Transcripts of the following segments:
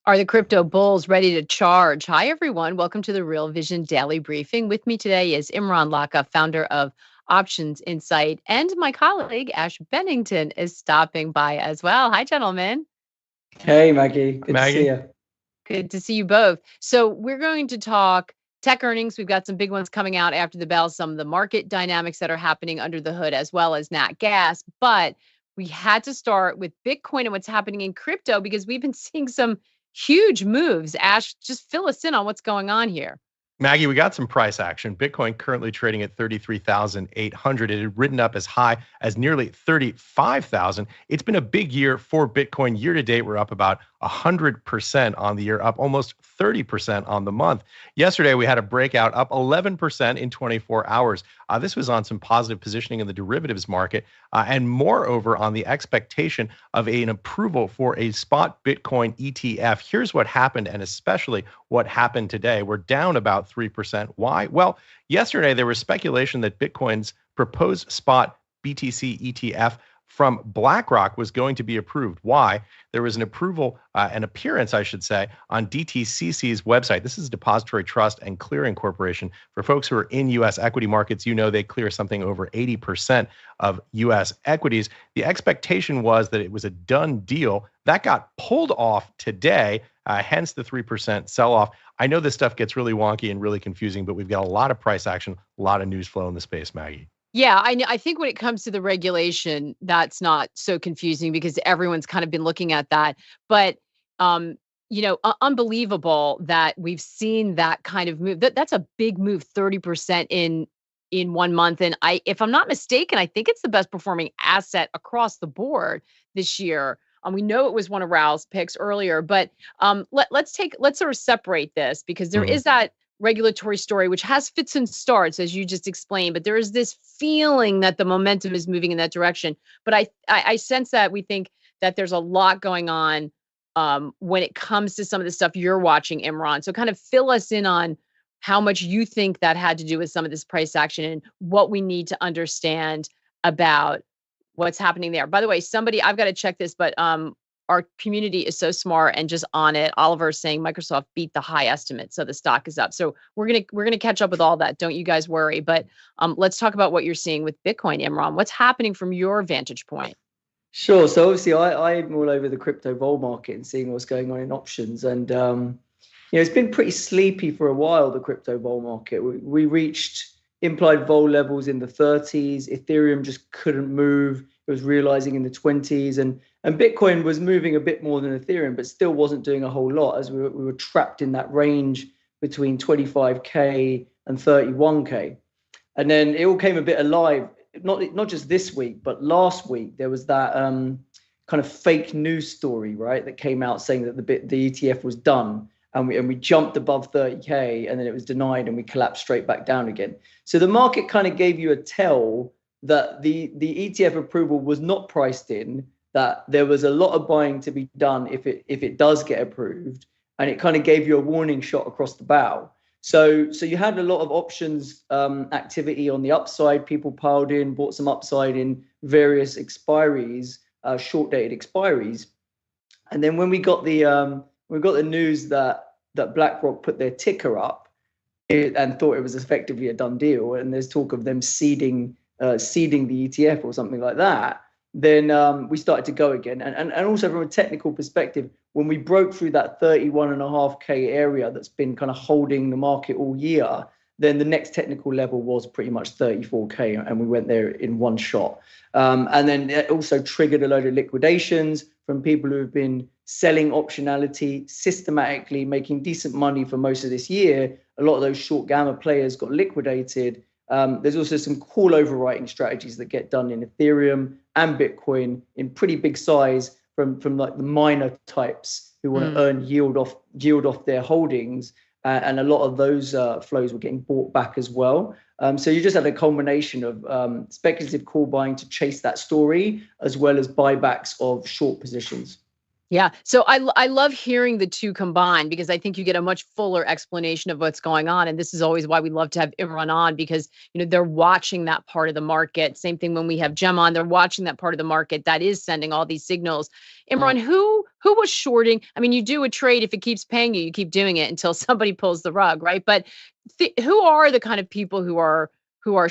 Are the crypto bulls ready to charge? Hi, everyone. Welcome to the Real Vision Daily Briefing. With me today is Imran Lakha, founder of Options Insight, and my colleague Ash Bennington is stopping by as well. Hi, gentlemen. Hey Maggie, Hi, good to see Maggie. you. Good to see you both. So, we're going to talk tech earnings. We've got some big ones coming out after the bell, some of the market dynamics that are happening under the hood, as well as nat gas. But we had to start with Bitcoin and what's happening in crypto because we've been seeing some huge moves. Ash, just fill us in on what's going on here. Maggie, we got some price action. Bitcoin currently trading at 33,800. It had ridden up as high as nearly 35,000. It's been a big year for Bitcoin. Year to date, we're up about 100% on the year, up almost 30% on the month. Yesterday, we had a breakout up 11% in 24 hours. This was on some positive positioning in the derivatives market, and moreover, on the expectation of an approval for a spot Bitcoin ETF. Here's what happened, and especially what happened today. We're down about 3%. Why? Well, yesterday there was speculation that Bitcoin's proposed spot BTC ETF from BlackRock was going to be approved. Why? There was an approval, an appearance, I should say, on DTCC's website. This is Depository Trust and Clearing Corporation. For folks who are in U.S. equity markets, you know they clear something over 80% of U.S. equities. The expectation was that it was a done deal. That got pulled off today, hence the 3% sell-off. I know this stuff gets really wonky and really confusing, but we've got a lot of price action, a lot of news flow in the space, Maggie. Yeah, I think when it comes to the regulation, that's not so confusing because everyone's kind of been looking at that. But um, unbelievable that we've seen that kind of move. That's a big move, 30% in 1 month. And if I'm not mistaken, I think it's the best performing asset across the board this year. We know it was one of Raoul's picks earlier, but let's sort of separate this because there Mhm. is that regulatory story, which has fits and starts, as you just explained, but there is this feeling that the momentum is moving in that direction. But I sense that we think that there's a lot going on when it comes to some of the stuff you're watching, Imran. So kind of fill us in on how much you think that had to do with some of this price action and what we need to understand about what's happening there. By the way, I've got to check this, but our community is so smart and just on it. Oliver is saying Microsoft beat the high estimate, so the stock is up. So we're gonna catch up with all that. Don't you guys worry. But let's talk about what you're seeing with Bitcoin, Imran. What's happening from your vantage point? Sure. So obviously, I'm all over the crypto bull market and seeing what's going on in options, and it's been pretty sleepy for a while. The crypto bull market. We reached implied vol levels in the 30s. Ethereum just couldn't move. It was realizing in the 20s, and Bitcoin was moving a bit more than Ethereum, but still wasn't doing a whole lot as we were trapped in that range between 25K and 31K. And then it all came a bit alive. Not just this week, but last week there was that kind of fake news story, right, that came out saying that the ETF was done, and we jumped above 30K, and then it was denied, and we collapsed straight back down again. So the market kind of gave you a tell that the ETF approval was not priced in, that there was a lot of buying to be done if it does get approved, and it kind of gave you a warning shot across the bow. So you had a lot of options activity on the upside. People piled in, bought some upside in various expiries, short dated expiries. And then when we got the news that BlackRock put their ticker up and thought it was effectively a done deal, and there's talk of them seeding the ETF or something like that, then we started to go again. And also from a technical perspective, when we broke through that 31.5K area that's been kind of holding the market all year, then the next technical level was pretty much 34K, and we went there in one shot. And then it also triggered a load of liquidations from people who have been selling optionality systematically, making decent money for most of this year. A lot of those short gamma players got liquidated. There's also some call overwriting strategies that get done in Ethereum and Bitcoin in pretty big size from like the miner types who want to earn yield off their holdings, and a lot of those flows were getting bought back as well. So you just had a combination of speculative call buying to chase that story, as well as buybacks of short positions. Yeah. So I love hearing the two combined because I think you get a much fuller explanation of what's going on. And this is always why we love to have Imran on because, they're watching that part of the market. Same thing when we have Gem on, they're watching that part of the market that is sending all these signals. Imran, who was shorting? I mean, you do a trade. If it keeps paying you, you keep doing it until somebody pulls the rug, right? But who are the kind of people who are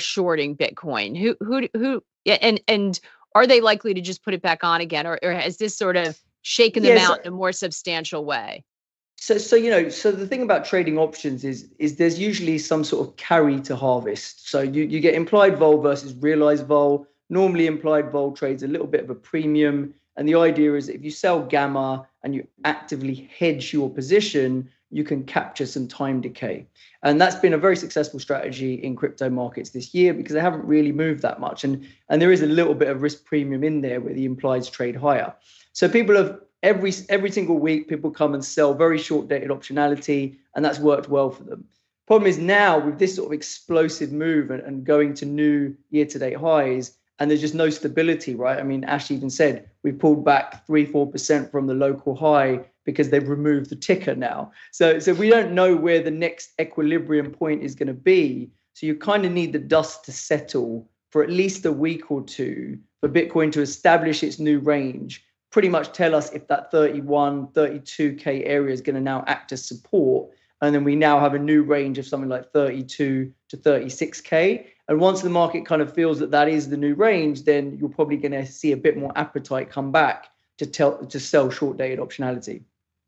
shorting Bitcoin? Yeah, and are they likely to just put it back on again? Or has this sort of shaking them Yes. out in a more substantial way? So the thing about trading options is there's usually some sort of carry to harvest. So you get implied vol versus realized vol. Normally implied vol trades a little bit of a premium. And the idea is if you sell gamma and you actively hedge your position, you can capture some time decay. And that's been a very successful strategy in crypto markets this year because they haven't really moved that much. And there is a little bit of risk premium in there where the implieds trade higher. So people have every single week, people come and sell very short dated optionality, and that's worked well for them. Problem is now with this sort of explosive move and going to new year to date highs, and there's just no stability, right? I mean, Ash even said we pulled back 3-4% from the local high because they've removed the ticker now. So we don't know where the next equilibrium point is going to be. So you kind of need the dust to settle for at least a week or two for Bitcoin to establish its new range, pretty much tell us if that 32K area is going to now act as support. And then we now have a new range of something like 32 to 36K. And once the market kind of feels that is the new range, then you're probably going to see a bit more appetite come back to sell short dated optionality.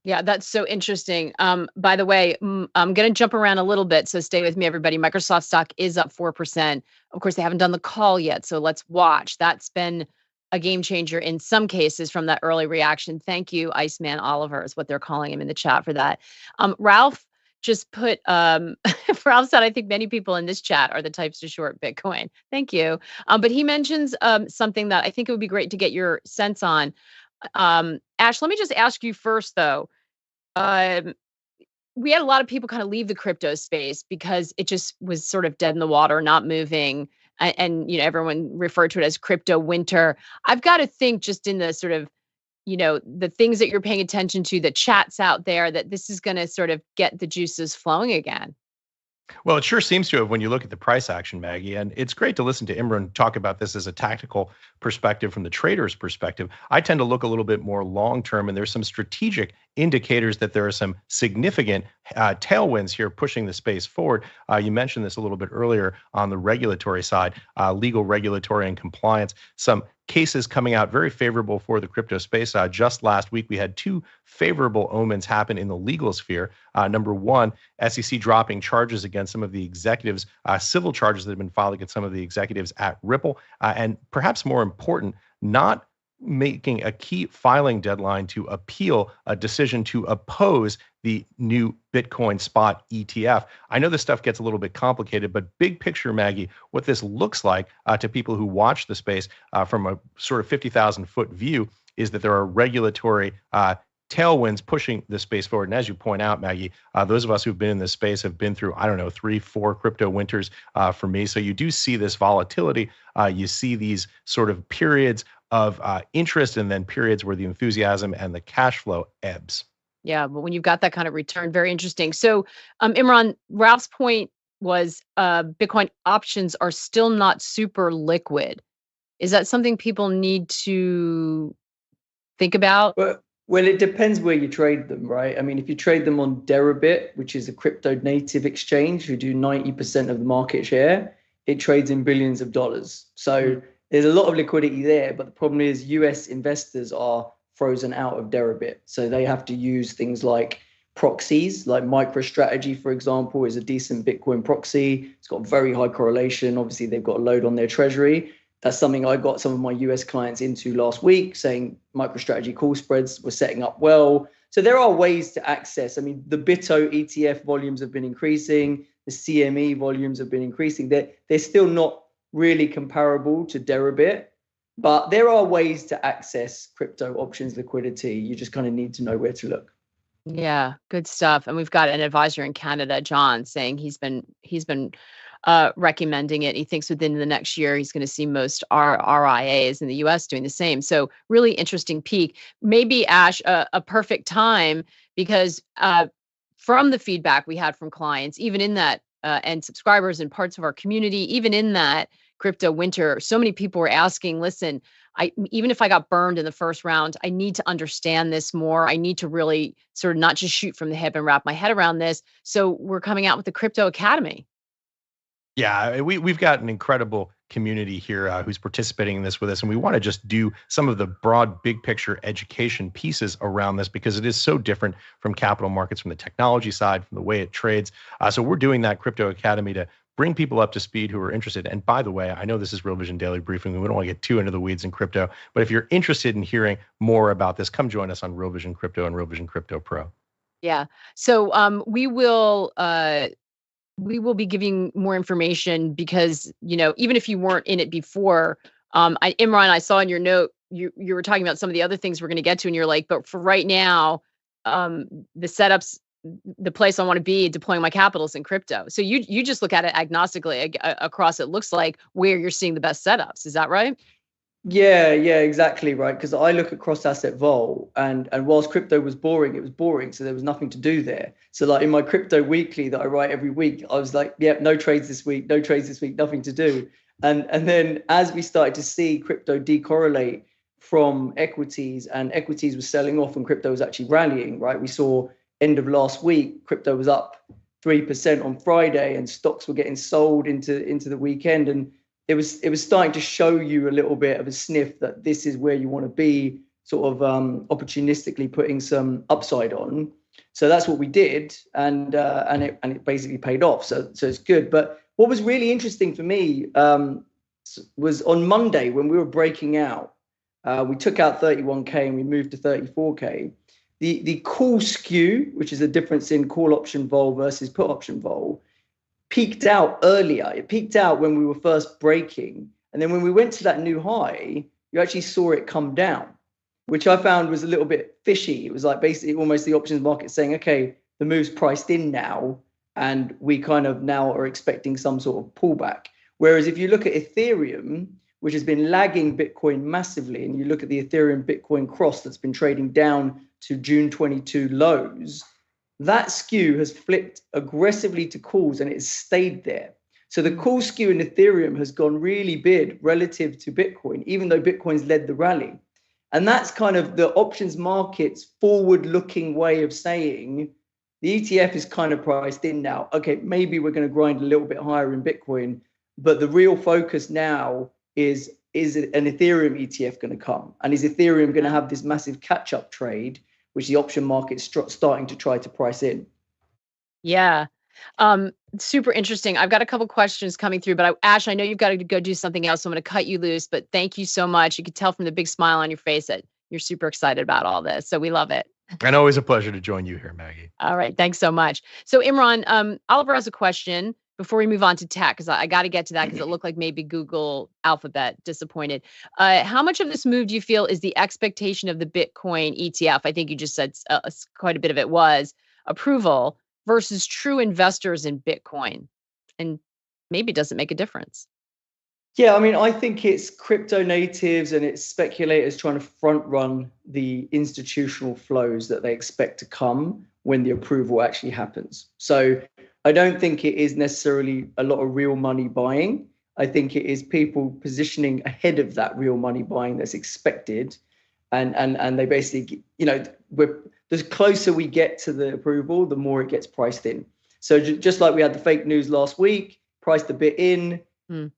Yeah, that's so interesting. By the way, I'm going to jump around a little bit, so stay with me, everybody. Microsoft stock is up 4%. Of course, they haven't done the call yet, so let's watch. That's been a game changer in some cases from that early reaction. Thank you, Iceman Oliver is what they're calling him in the chat for that. Ralph just put, Ralph said, I think many people in this chat are the types to short Bitcoin. Thank you. But he mentions something that I think it would be great to get your sense on. Ash, let me just ask you first, though. We had a lot of people kind of leave the crypto space because it just was sort of dead in the water, not moving. And everyone referred to it as crypto winter. I've got to think just in the sort of, the things that you're paying attention to, the chats out there, that this is going to sort of get the juices flowing again. Well, it sure seems to have when you look at the price action, Maggie. And it's great to listen to Imran talk about this as a tactical perspective from the trader's perspective. I tend to look a little bit more long term, and there's some strategic indicators that there are some significant tailwinds here pushing the space forward. You mentioned this a little bit earlier on the regulatory side, legal, regulatory, and compliance. Some cases coming out very favorable for the crypto space. Just last week, we had two favorable omens happen in the legal sphere. Number one, SEC dropping charges against some of the executives, civil charges that have been filed against some of the executives at Ripple. And perhaps more important, not making a key filing deadline to appeal a decision to oppose the new Bitcoin spot ETF. I know this stuff gets a little bit complicated, but big picture, Maggie, what this looks like to people who watch the space from a sort of 50,000 foot view is that there are regulatory tailwinds pushing the space forward. And as you point out, Maggie, those of us who've been in this space have been through, 3-4 crypto winters for me. So you do see this volatility. You see these sort of periods of interest and then periods where the enthusiasm and the cash flow ebbs. Yeah, but when you've got that kind of return, very interesting. So, Imran, Ralph's point was Bitcoin options are still not super liquid. Is that something people need to think about? Well, it depends where you trade them, right? I mean, if you trade them on Deribit, which is a crypto native exchange who do 90% of the market share, it trades in billions of dollars. So there's a lot of liquidity there, but the problem is US investors are frozen out of Deribit. So they have to use things like proxies, like MicroStrategy, for example, is a decent Bitcoin proxy. It's got very high correlation. Obviously, they've got a load on their treasury. That's something I got some of my US clients into last week, saying MicroStrategy call spreads were setting up well. So there are ways to access. I mean, the BITO ETF volumes have been increasing. The CME volumes have been increasing. They're still not really comparable to Deribit, but there are ways to access crypto options liquidity. You just kind of need to know where to look. Yeah, good stuff. And we've got an advisor in Canada, John, saying he's been recommending it. He thinks within the next year he's going to see most RIAs in the U.S. doing the same. So really interesting peak. Maybe Ash, a perfect time because from the feedback we had from clients, even in that and subscribers and parts of our community, even in that crypto winter, so many people were asking, listen, even if I got burned in the first round, I need to understand this more. I need to really sort of not just shoot from the hip and wrap my head around this. So we're coming out with the Crypto Academy. Yeah, we've got an incredible community here who's participating in this with us, and we want to just do some of the broad, big picture education pieces around this because it is so different from capital markets, from the technology side, from the way it trades. So we're doing that Crypto Academy to bring people up to speed who are interested. And by the way, I know this is Real Vision Daily Briefing. We don't want to get too into the weeds in crypto, but if you're interested in hearing more about this, come join us on Real Vision Crypto and Real Vision Crypto Pro. Yeah. So we will be giving more information because, even if you weren't in it before, Imran, I saw in your note, you were talking about some of the other things we're going to get to, and you're like, but for right now, the setups, the place I want to be deploying my capital is in crypto. So you just look at it agnostically across, it looks like where you're seeing the best setups. Is that right? Yeah, exactly right. Because I look at cross-asset vol, and whilst crypto was boring, it was boring, so there was nothing to do there. So like in my crypto weekly that I write every week, I was like, yeah, no trades this week, nothing to do. And then as we started to see crypto decorrelate from equities, and equities was selling off and crypto was actually rallying, right? We saw end of last week, crypto was up 3% on Friday, and stocks were getting sold into the weekend, and it was starting to show you a little bit of a sniff that this is where you want to be, sort of opportunistically putting some upside on. So that's what we did, and it basically paid off. So it's good. But what was really interesting for me was on Monday when we were breaking out, we took out 31K and we moved to 34K. The call skew, which is the difference in call option vol versus put option vol, peaked out earlier. It peaked out when we were first breaking. And then when we went to that new high, you actually saw it come down, which I found was a little bit fishy. It was like basically almost the options market saying, okay, the move's priced in now, and we kind of now are expecting some sort of pullback. Whereas if you look at Ethereum, which has been lagging Bitcoin massively, and you look at the Ethereum Bitcoin cross that's been trading down to June 22 lows, that skew has flipped aggressively to calls and it's stayed there. So the call skew in Ethereum has gone really big relative to Bitcoin, even though Bitcoin's led the rally. And that's kind of the options market's forward-looking way of saying the ETF is kind of priced in now. Okay, maybe we're going to grind a little bit higher in Bitcoin, but the real focus now is an Ethereum ETF going to come? And is Ethereum going to have this massive catch-up trade, which the option market's starting to try to price in? Yeah. Super interesting. I've got a couple questions coming through, but Ash, I know you've got to go do something else, so I'm going to cut you loose, but thank you so much. You could tell from the big smile on your face that you're super excited about all this. So we love it. And always a pleasure to join you here, Maggie. All right. Thanks so much. So Imran, Oliver has a question before we move on to tech, because I got to get to that because it looked like maybe Google Alphabet disappointed. How much of this move do you feel is the expectation of the Bitcoin ETF? I think you just said quite a bit of it was approval versus true investors in Bitcoin. And maybe it doesn't make a difference. Yeah, I mean, I think it's crypto natives and it's speculators trying to front run the institutional flows that they expect to come when the approval actually happens. So I don't think it is necessarily a lot of real money buying. I think it is people positioning ahead of that real money buying that's expected. And they basically, the closer we get to the approval, the more it gets priced in. So just like we had the fake news last week, priced a bit in,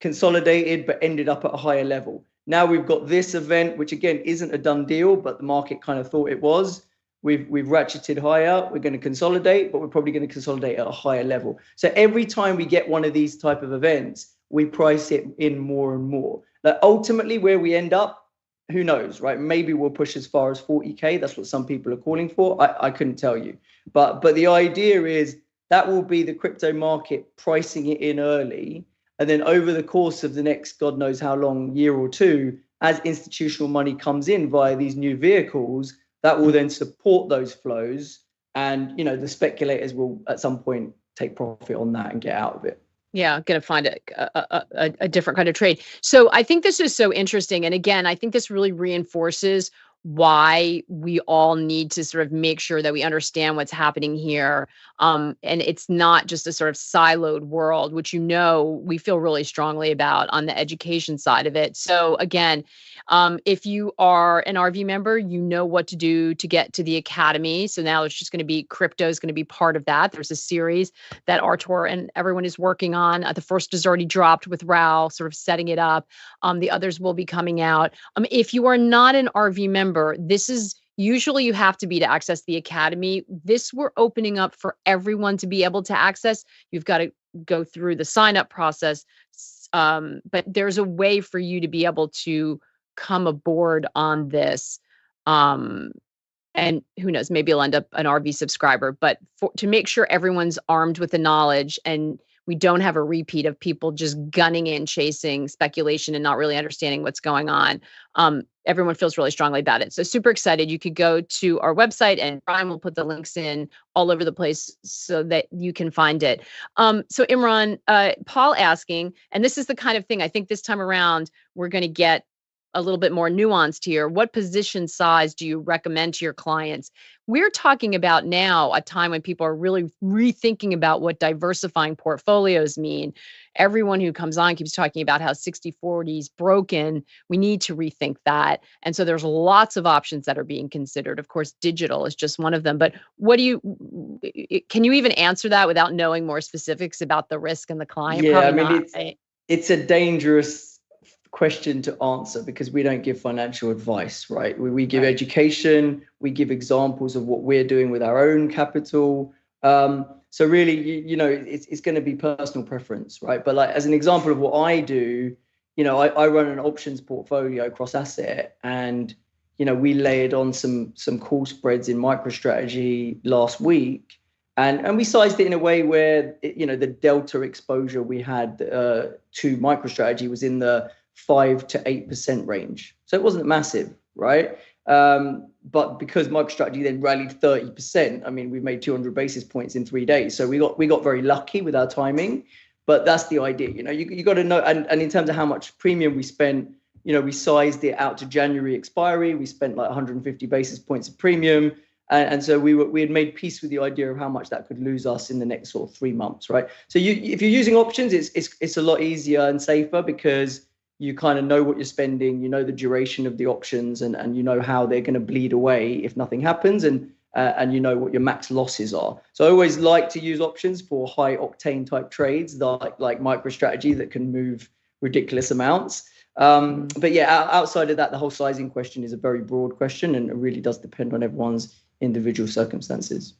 consolidated, but ended up at a higher level. Now we've got this event, which again isn't a done deal, but the market kind of thought it was. We've ratcheted higher. We're going to consolidate, but we're probably going to consolidate at a higher level. So every time we get one of these type of events, we price it in more and more. Like ultimately, where we end up, who knows, right? Maybe we'll push as far as 40K. That's what some people are calling for. I couldn't tell you, but the idea is that will be the crypto market pricing it in early. And then over the course of the next, God knows how long, year or two, as institutional money comes in via these new vehicles, that will then support those flows. And, the speculators will at some point take profit on that and get out of it. Yeah, going to find a different kind of trade. So I think this is so interesting. And again, I think this really reinforces why we all need to sort of make sure that we understand what's happening here. And it's not just a sort of siloed world, which, we feel really strongly about on the education side of it. So again, if you are an RV member, you know what to do to get to the academy. So now it's just going to be crypto is going to be part of that. There's a series that Artur and everyone is working on. The first is already dropped with Raul, sort of setting it up. The others will be coming out. If you are not an RV member, this is usually you have to be to access the academy. This we're opening up for everyone to be able to access. You've got to go through the sign up process. But there's a way for you to be able to come aboard on this. And who knows, maybe you'll end up an RV subscriber, but to make sure everyone's armed with the knowledge and we don't have a repeat of people just gunning in, chasing speculation and not really understanding what's going on. Everyone feels really strongly about it. So super excited. You could go to our website and Brian will put the links in all over the place so that you can find it. So Imran, Paul asking, and this is the kind of thing I think this time around, we're going to get a little bit more nuanced here. What position size do you recommend to your clients? We're talking about now a time when people are really rethinking about what diversifying portfolios mean. Everyone who comes on keeps talking about how 60-40 is broken. We need to rethink that. And so there's lots of options that are being considered. Of course, digital is just one of them. But can you even answer that without knowing more specifics about the risk and the client? Yeah, Probably I mean, not. it's a dangerous question to answer because we don't give financial advice, right? We give education, we give examples of what we're doing with our own capital. So really, it's going to be personal preference, right? But like as an example of what I do, I run an options portfolio cross asset, and we layered on some call spreads in MicroStrategy last week, and we sized it in a way where the delta exposure we had to MicroStrategy was in the 5 to 8% range. So it wasn't massive, right? But because MicroStrategy then rallied 30%, I mean, we made 200 basis points in 3 days. So we got very lucky with our timing, but that's the idea. You got to know, and in terms of how much premium we spent, we sized it out to January expiry. We spent like 150 basis points of premium. And so we had made peace with the idea of how much that could lose us in the next sort of 3 months, right? So if you're using options, it's a lot easier and safer because you kind of know what you're spending, the duration of the options, and how they're going to bleed away if nothing happens, and what your max losses are. So I always like to use options for high octane type trades like MicroStrategy that can move ridiculous amounts. But yeah, outside of that, the whole sizing question is a very broad question, and it really does depend on everyone's individual circumstances.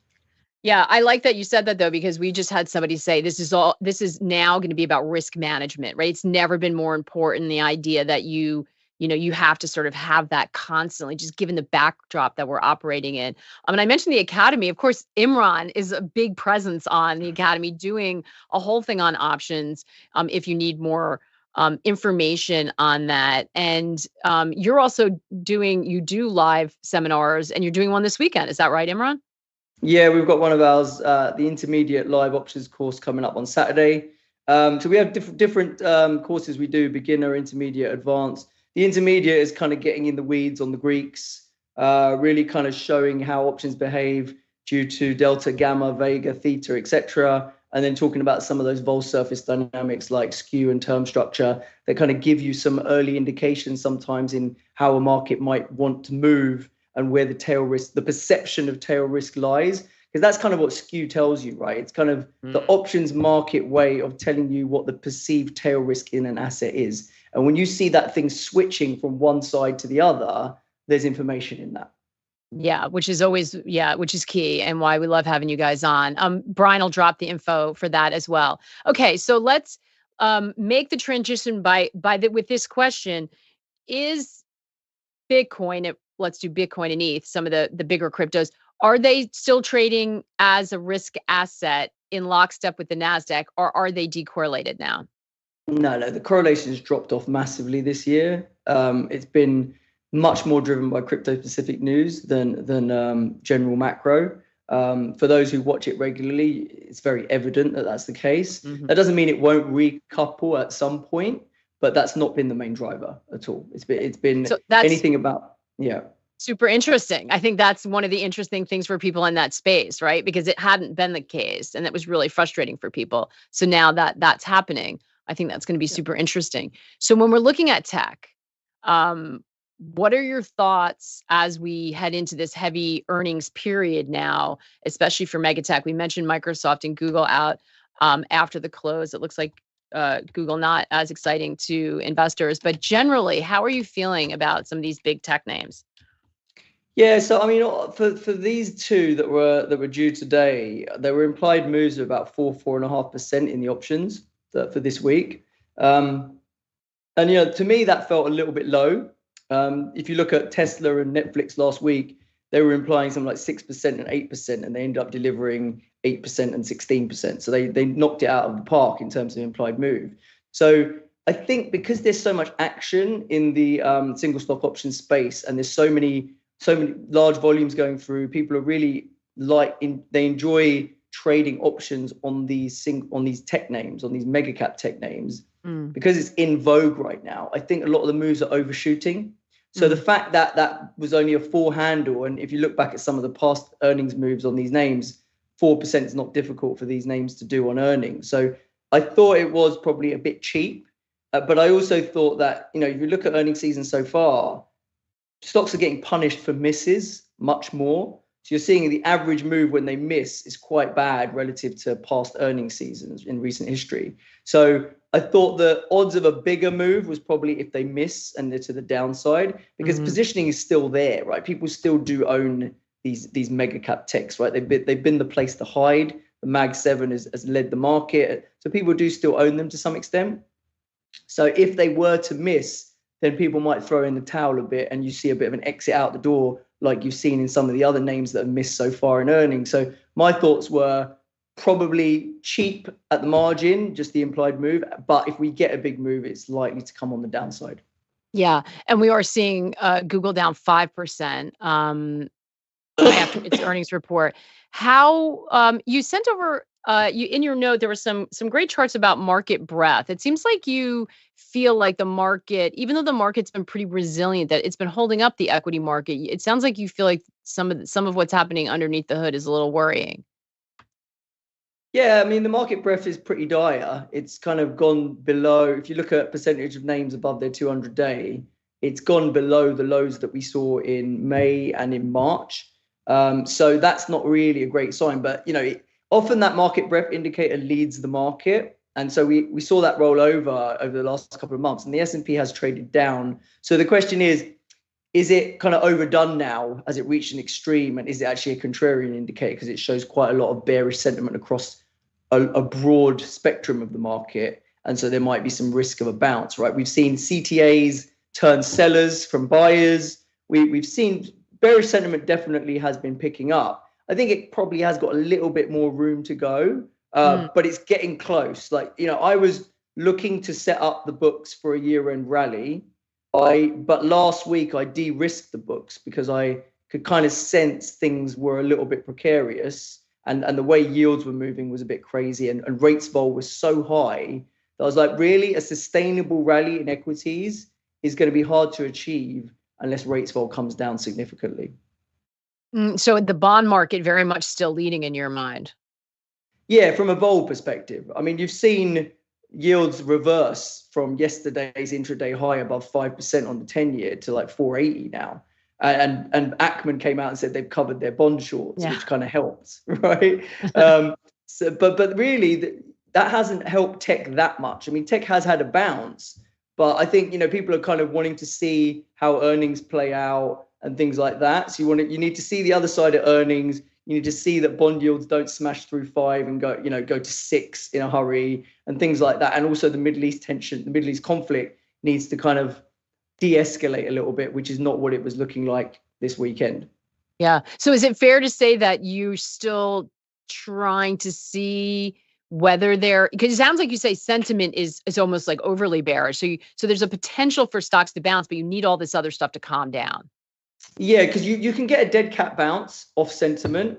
Yeah, I like that you said that though, because we just had somebody say this is now going to be about risk management, right? It's never been more important, the idea that you have to sort of have that constantly, just given the backdrop that we're operating in. And I mentioned the academy. Of course, Imran is a big presence on the academy, doing a whole thing on options. If you need more information on that, and you're also you do live seminars, and you're doing one this weekend. Is that right, Imran? Yeah, we've got one of ours, the intermediate live options course coming up on Saturday. So we have different courses we do: beginner, intermediate, advanced. The intermediate is kind of getting in the weeds on the Greeks, really kind of showing how options behave due to delta, gamma, vega, theta, etc. And then talking about some of those vol surface dynamics like skew and term structure that kind of give you some early indications sometimes in how a market might want to move, and where the tail risk, the perception of tail risk lies. Because that's kind of what skew tells you, right? It's kind of the options market way of telling you what the perceived tail risk in an asset is. And when you see that thing switching from one side to the other, there's information in that. Yeah, which is key, and why we love having you guys on. Brian will drop the info for that as well. Okay, so let's make the transition with this question. Is Bitcoin, let's do Bitcoin and ETH, some of the bigger cryptos, are they still trading as a risk asset in lockstep with the NASDAQ, or are they decorrelated now? No, the correlation has dropped off massively this year. It's been much more driven by crypto specific news than general macro. For those who watch it regularly, it's very evident that that's the case. Mhm. That doesn't mean it won't recouple at some point, but that's not been the main driver at all. It's been So that's anything about, yeah. super interesting. I think that's one of the interesting things for people in that space, right? Because it hadn't been the case, and it was really frustrating for people. So now that that's happening, I think that's going to be super interesting. So when we're looking at tech, um, what are your thoughts as we head into this heavy earnings period now, especially for mega tech? We mentioned Microsoft and Google out after the close. It looks like Google not as exciting to investors, but generally, how are you feeling about some of these big tech names? Yeah, so I mean, for these two that were due today, there were implied moves of about 4.5% in the options for this week, and to me that felt a little bit low. If you look at Tesla and Netflix last week, they were implying something like 6% and 8%, and they ended up delivering 8% and 16%. So they knocked it out of the park in terms of implied move. So I think because there's so much action in the single stock option space, and there's so many large volumes going through, people are really they enjoy trading options on these tech names, on these mega cap tech names, because it's in vogue right now. I think a lot of the moves are overshooting. So the fact that that was only a 4 handle, and if you look back at some of the past earnings moves on these names, 4% is not difficult for these names to do on earnings. So I thought it was probably a bit cheap, but I also thought that, if you look at earnings season so far, stocks are getting punished for misses much more. So you're seeing the average move when they miss is quite bad relative to past earnings seasons in recent history. So I thought the odds of a bigger move was probably if they miss and they're to the downside, because positioning is still there, right? People still do own these mega cap techs, right? They've been the place to hide. The Mag 7 has led the market. So people do still own them to some extent. So if they were to miss, then people might throw in the towel a bit, and you see a bit of an exit out the door, like you've seen in some of the other names that have missed so far in earnings. So my thoughts were probably cheap at the margin, just the implied move. But if we get a big move, it's likely to come on the downside. Yeah, and we are seeing Google down 5% after its earnings report. How you sent over you in your note, there were some great charts about market breadth. It seems like you feel like the market, even though the market's been pretty resilient, that it's been holding up the equity market. It sounds like you feel like some of what's happening underneath the hood is a little worrying. Yeah, I mean, the market breadth is pretty dire. It's kind of gone below. If you look at percentage of names above their 200-day, it's gone below the lows that we saw in May and in March. So that's not really a great sign. But, often that market breadth indicator leads the market. And so we saw that roll over the last couple of months, and the S&P has traded down. So the question is it kind of overdone now? Has it reached an extreme? And is it actually a contrarian indicator? Because it shows quite a lot of bearish sentiment across a broad spectrum of the market. And so there might be some risk of a bounce, right? We've seen CTAs turn sellers from buyers. We've seen bearish sentiment definitely has been picking up. I think it probably has got a little bit more room to go, but it's getting close. I was looking to set up the books for a year-end rally. But last week I de-risked the books because I could kind of sense things were a little bit precarious, and the way yields were moving was a bit crazy, and rates vol was so high that I was like, really, a sustainable rally in equities is going to be hard to achieve unless rates vol comes down significantly. So the bond market very much still leading in your mind. Yeah, from a vol perspective. I mean, you've seen yields reverse from yesterday's intraday high above 5% on the 10-year to like 480 now. And Ackman came out and said they've covered their bond shorts, which kind of helps, right? But really, that hasn't helped tech that much. I mean, tech has had a bounce, but I think, people are kind of wanting to see how earnings play out and things like that. So you need to see the other side of earnings. You need to see that bond yields don't smash through 5 and go to 6 in a hurry and things like that. And also the Middle East tension, the Middle East conflict needs to kind of de-escalate a little bit, which is not what it was looking like this weekend. Yeah. So is it fair to say that you're still trying to see whether because it sounds like you say sentiment is almost like overly bearish. So there's a potential for stocks to bounce, but you need all this other stuff to calm down. Yeah, because you can get a dead cat bounce off sentiment,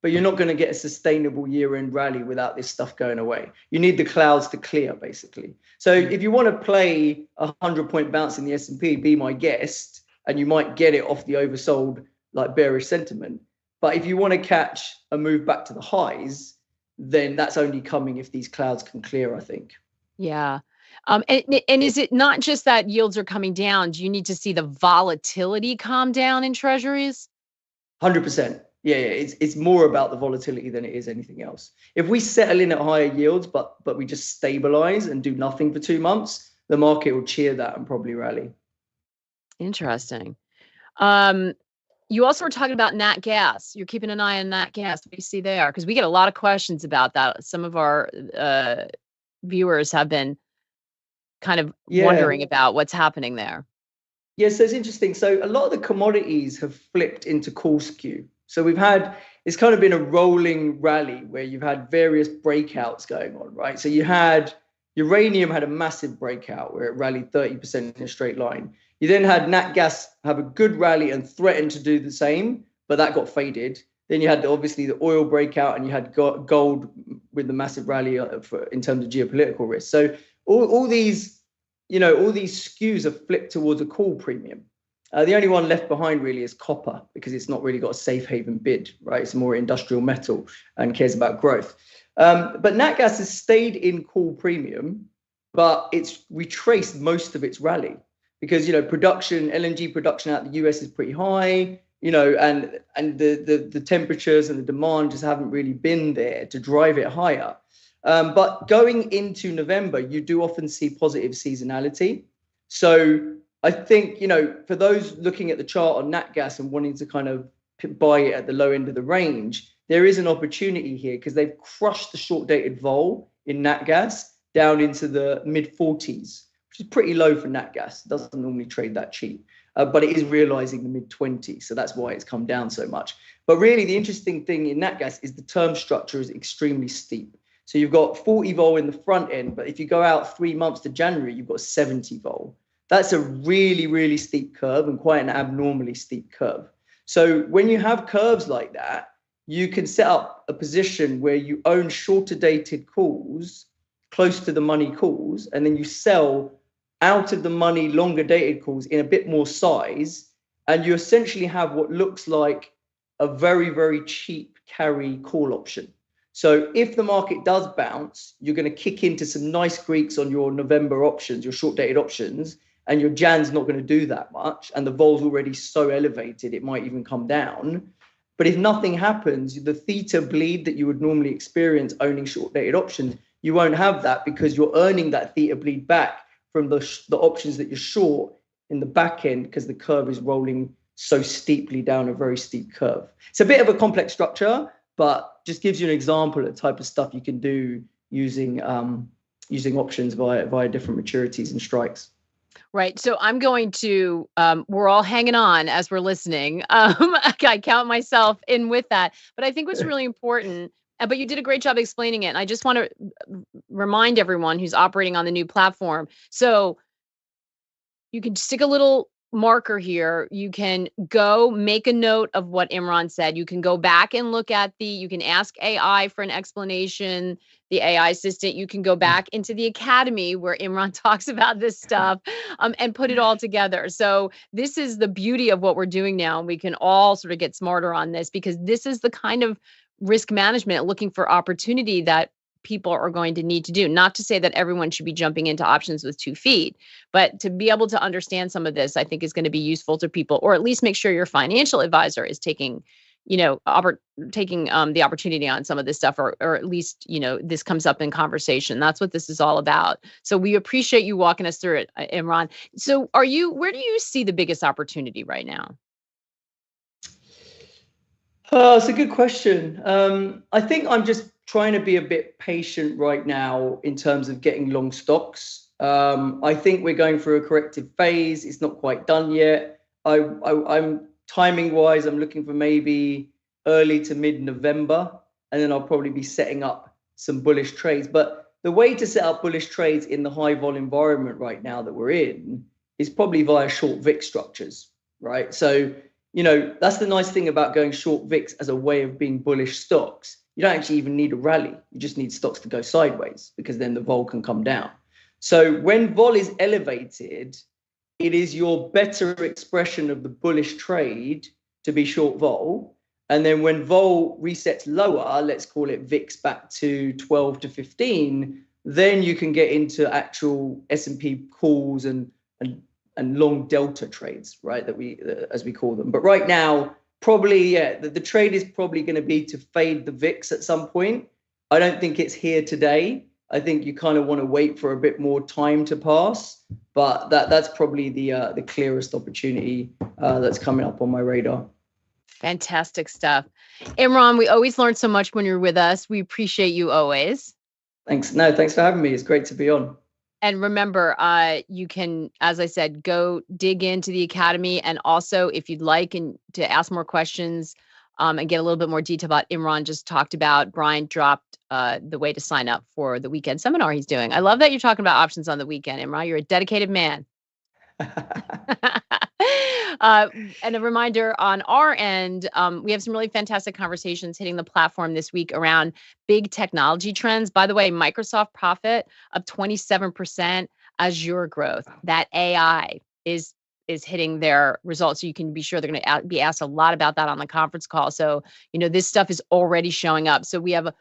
but you're not going to get a sustainable year-end rally without this stuff going away. You need the clouds to clear, basically. So if you want to play a 100-point bounce in the S&P, be my guest, and you might get it off the oversold, like bearish sentiment. But if you want to catch a move back to the highs, then that's only coming if these clouds can clear, I think. Yeah. And is it not just that yields are coming down? Do you need to see the volatility calm down in treasuries? 100%. Yeah. It's more about the volatility than it is anything else. If we settle in at higher yields, but we just stabilize and do nothing for 2 months, the market will cheer that and probably rally. Interesting. You also were talking about nat gas. You're keeping an eye on nat gas. What do you see there? Because we get a lot of questions about that. Some of our viewers have been kind of wondering about what's happening there. Yeah, so it's interesting. So a lot of the commodities have flipped into call skew. So it's kind of been a rolling rally where you've had various breakouts going on, right? So you had uranium had a massive breakout where it rallied 30% in a straight line. You then had nat gas have a good rally and threaten to do the same, but that got faded. Then you had obviously the oil breakout, and you had gold with the massive rally in terms of geopolitical risk. So all these skews have flipped towards a call premium. The only one left behind really is copper, because it's not really got a safe haven bid, right? It's a more industrial metal and cares about growth. But nat gas has stayed in call premium, but it's retraced most of its rally because, LNG production out of the US is pretty high, and the temperatures and the demand just haven't really been there to drive it higher. But going into November, you do often see positive seasonality. So I think, for those looking at the chart on nat gas and wanting to kind of buy it at the low end of the range, there is an opportunity here because they've crushed the short dated vol in nat gas down into the mid 40s, which is pretty low for nat gas. It doesn't normally trade that cheap, but it is realizing the mid 20s. So that's why it's come down so much. But really, the interesting thing in nat gas is the term structure is extremely steep. So you've got 40 vol in the front end, but if you go out 3 months to January, you've got 70 vol. That's a really, really steep curve and quite an abnormally steep curve. So when you have curves like that, you can set up a position where you own shorter dated calls close to the money calls, and then you sell out of the money longer dated calls in a bit more size. And you essentially have what looks like a very, very cheap carry call option. So if the market does bounce, you're going to kick into some nice Greeks on your November options, your short dated options, and your Jan's not going to do that much. And the vol's already so elevated, it might even come down. But if nothing happens, the theta bleed that you would normally experience owning short dated options, you won't have that because you're earning that theta bleed back from the options that you're short in the back end because the curve is rolling so steeply down a very steep curve. It's a bit of a complex structure, but just gives you an example of the type of stuff you can do using options via different maturities and strikes. Right. So I'm going to, we're all hanging on as we're listening. I count myself in with that. But I think what's really important, but you did a great job explaining it. And I just want to remind everyone who's operating on the new platform. So you can stick a little marker here. You can go make a note of what Imran said. You can go back and look at you can ask AI for an explanation, the AI assistant. You can go back into the academy where Imran talks about this stuff and put it all together. So this is the beauty of what we're doing now. We can all sort of get smarter on this because this is the kind of risk management, looking for opportunity that people are going to need to do. Not to say that everyone should be jumping into options with 2 feet, but to be able to understand some of this, I think is going to be useful to people, or at least make sure your financial advisor is taking, the opportunity on some of this stuff, or at least, this comes up in conversation. That's what this is all about. So we appreciate you walking us through it, Imran. So where do you see the biggest opportunity right now? It's a good question. I think I'm just trying to be a bit patient right now in terms of getting long stocks. I think we're going through a corrective phase. It's not quite done yet. I'm timing wise, I'm looking for maybe early to mid-November, and then I'll probably be setting up some bullish trades. But the way to set up bullish trades in the high vol environment right now that we're in is probably via short VIX structures, right? So, that's the nice thing about going short VIX as a way of being bullish stocks. You don't actually even need a rally. You just need stocks to go sideways, because then the vol can come down. So when vol is elevated, it is your better expression of the bullish trade to be short vol. And then when vol resets lower, let's call it VIX back to 12 to 15, then you can get into actual S&P calls and long delta trades, right? That we, as we call them. But right now, probably, the trade is probably going to be to fade the VIX at some point. I don't think it's here today. I think you kind of want to wait for a bit more time to pass, but that's probably the clearest opportunity that's coming up on my radar. Fantastic stuff. Imran, we always learn so much when you're with us. We appreciate you always. Thanks. No, thanks for having me. It's great to be on. And remember, you can, as I said, go dig into the Academy. And also, if you'd like and to ask more questions and get a little bit more detail about Imran just talked about, Brian dropped the way to sign up for the weekend seminar he's doing. I love that you're talking about options on the weekend, Imran. You're a dedicated man. And a reminder on our end, we have some really fantastic conversations hitting the platform this week around big technology trends. By the way, Microsoft profit up 27%, Azure growth. That AI is hitting their results. So you can be sure they're going to be asked a lot about that on the conference call. So, this stuff is already showing up. So we have a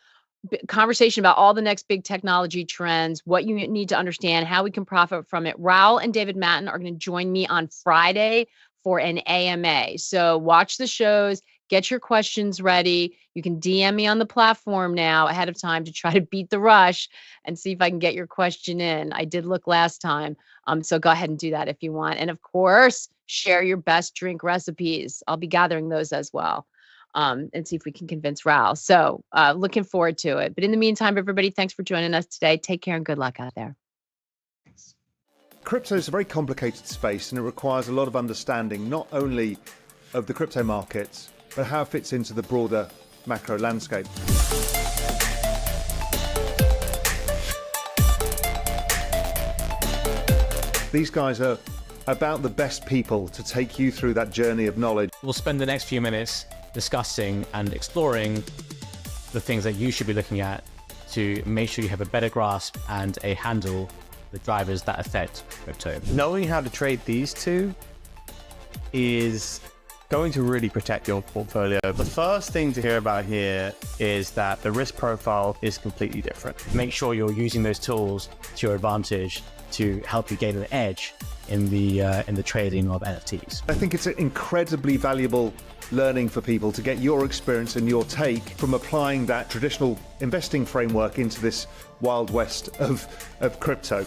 conversation about all the next big technology trends, what you need to understand, how we can profit from it. Raoul and David Matten are going to join me on Friday for an AMA. So watch the shows, get your questions ready. You can DM me on the platform now ahead of time to try to beat the rush and see if I can get your question in. I did look last time. So go ahead and do that if you want. And of course, share your best drink recipes. I'll be gathering those as well. And see if we can convince Raoul. So looking forward to it. But in the meantime, everybody, thanks for joining us today. Take care and good luck out there. Crypto is a very complicated space, and it requires a lot of understanding, not only of the crypto markets, but how it fits into the broader macro landscape. These guys are about the best people to take you through that journey of knowledge. We'll spend the next few minutes discussing and exploring the things that you should be looking at to make sure you have a better grasp and a handle the drivers that affect crypto. Knowing how to trade these two is going to really protect your portfolio. The first thing to hear about here is that the risk profile is completely different. Make sure you're using those tools to your advantage to help you gain an edge in the trading of NFTs. I think it's an incredibly valuable learning for people to get your experience and your take from applying that traditional investing framework into this wild west of crypto.